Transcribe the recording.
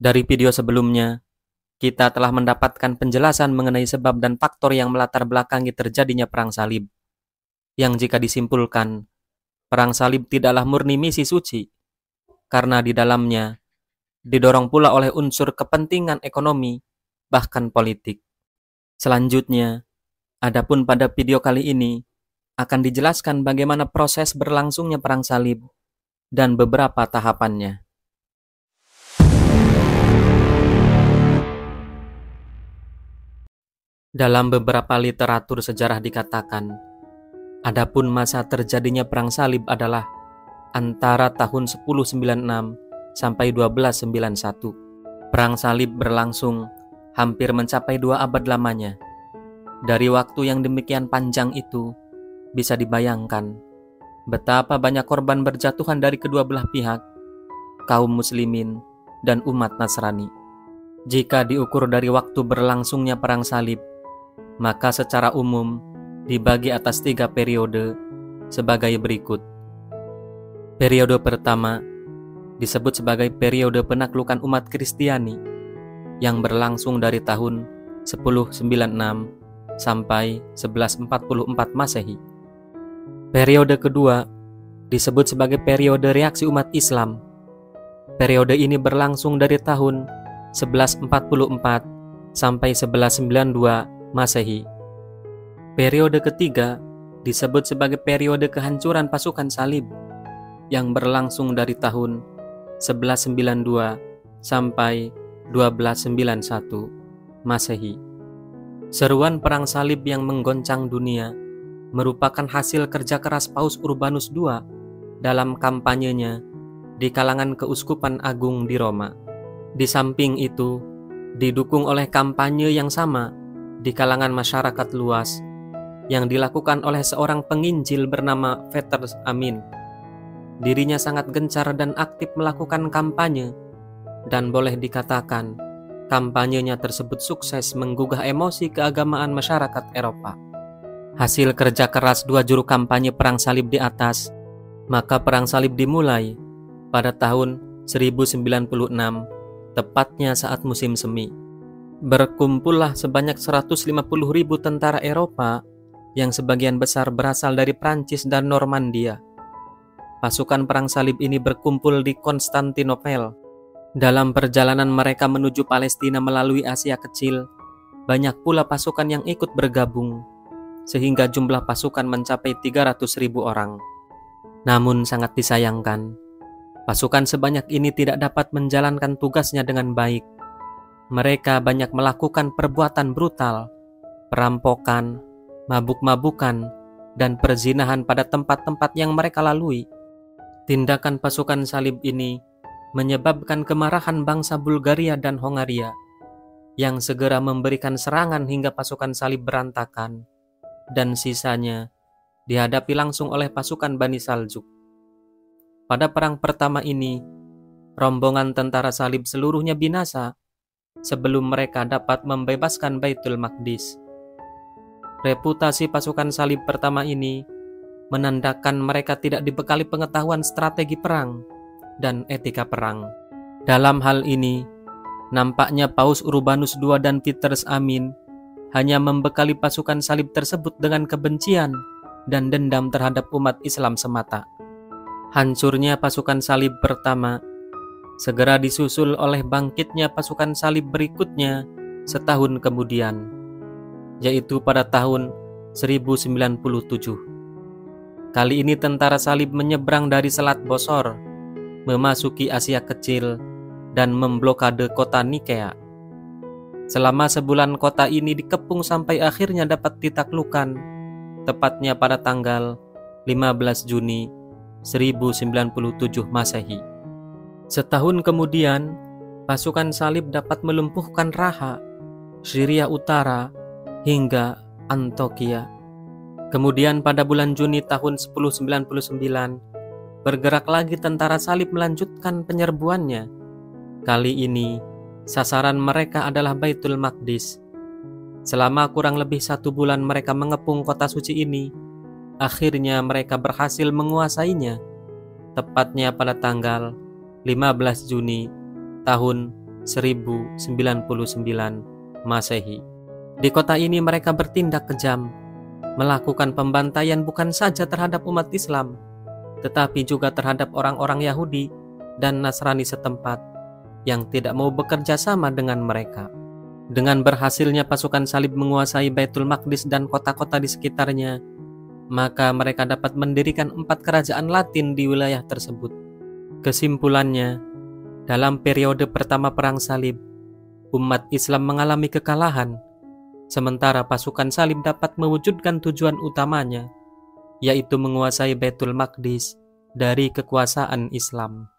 Dari video sebelumnya, kita telah mendapatkan penjelasan mengenai sebab dan faktor yang melatar belakangi terjadinya Perang Salib. Yang jika disimpulkan, Perang Salib tidaklah murni misi suci, karena di dalamnya didorong pula oleh unsur kepentingan ekonomi, bahkan politik. Selanjutnya, adapun pada video kali ini, akan dijelaskan bagaimana proses berlangsungnya Perang Salib dan beberapa tahapannya. Dalam beberapa literatur sejarah dikatakan, adapun masa terjadinya Perang Salib adalah antara tahun 1096 sampai 1291. Perang Salib berlangsung hampir mencapai 2 abad lamanya. Dari waktu yang demikian panjang itu, bisa dibayangkan betapa banyak korban berjatuhan dari kedua belah pihak, kaum muslimin dan umat Nasrani. Jika diukur dari waktu berlangsungnya Perang Salib, maka secara umum dibagi atas 3 periode sebagai berikut. Periode pertama disebut sebagai periode penaklukan umat Kristiani yang berlangsung dari tahun 1096 sampai 1144 Masehi. Periode kedua disebut sebagai periode reaksi umat Islam. Periode ini berlangsung dari tahun 1144 sampai 1192 Masehi. Periode ketiga disebut sebagai periode kehancuran pasukan salib yang berlangsung dari tahun 1192 sampai 1291 Masehi. Seruan Perang Salib yang menggoncang dunia merupakan hasil kerja keras Paus Urbanus II dalam kampanyenya di kalangan Keuskupan Agung di Roma. Di samping itu, didukung oleh kampanye yang sama di kalangan masyarakat luas yang dilakukan oleh seorang penginjil bernama Petrus Amin. Dirinya sangat gencar dan aktif melakukan kampanye, dan boleh dikatakan kampanyenya tersebut sukses menggugah emosi keagamaan masyarakat Eropa. Hasil kerja keras 2 juru kampanye Perang Salib di atas, maka Perang Salib dimulai pada tahun 1096, tepatnya saat musim semi. Berkumpullah sebanyak 150.000 tentara Eropa yang sebagian besar berasal dari Prancis dan Normandia. Pasukan Perang Salib ini berkumpul di Konstantinopel. Dalam perjalanan mereka menuju Palestina melalui Asia Kecil, banyak pula pasukan yang ikut bergabung, sehingga jumlah pasukan mencapai 300.000 orang. Namun sangat disayangkan, pasukan sebanyak ini tidak dapat menjalankan tugasnya dengan baik. Mereka banyak melakukan perbuatan brutal, perampokan, mabuk-mabukan, dan perzinahan pada tempat-tempat yang mereka lalui. Tindakan pasukan salib ini menyebabkan kemarahan bangsa Bulgaria dan Hongaria, yang segera memberikan serangan hingga pasukan salib berantakan, dan sisanya dihadapi langsung oleh pasukan Bani Saljuk. Pada perang pertama ini, rombongan tentara salib seluruhnya binasa sebelum mereka dapat membebaskan Baitul Maqdis. Reputasi pasukan salib pertama ini menandakan mereka tidak dibekali pengetahuan strategi perang dan etika perang. Dalam hal ini, nampaknya Paus Urbanus II dan Petrus Amin hanya membekali pasukan salib tersebut dengan kebencian dan dendam terhadap umat Islam semata. Hancurnya pasukan salib pertama segera disusul oleh bangkitnya pasukan salib berikutnya setahun kemudian, yaitu pada tahun 1097. Kali ini tentara salib menyeberang dari Selat Bosor, memasuki Asia Kecil, dan memblokade kota Nikea. Selama sebulan kota ini dikepung sampai akhirnya dapat ditaklukkan, tepatnya pada tanggal 15 Juni 1097 Masehi. Setahun kemudian, pasukan salib dapat melumpuhkan Raha, Syria Utara, hingga Antokia. Kemudian pada bulan Juni tahun 1099, bergerak lagi tentara salib melanjutkan penyerbuannya. Kali ini, sasaran mereka adalah Baitul Maqdis. Selama kurang lebih 1 bulan mereka mengepung kota suci ini, akhirnya mereka berhasil menguasainya, tepatnya pada tanggal 15 Juni tahun 1099 Masehi. Di kota ini mereka bertindak kejam, melakukan pembantaian bukan saja terhadap umat Islam, tetapi juga terhadap orang-orang Yahudi dan Nasrani setempat yang tidak mau bekerja sama dengan mereka. Dengan berhasilnya pasukan salib menguasai Baitul Maqdis dan kota-kota di sekitarnya, maka mereka dapat mendirikan 4 kerajaan Latin di wilayah tersebut. Kesimpulannya, dalam periode pertama Perang Salib, umat Islam mengalami kekalahan, sementara pasukan salib dapat mewujudkan tujuan utamanya, yaitu menguasai Baitul Maqdis dari kekuasaan Islam.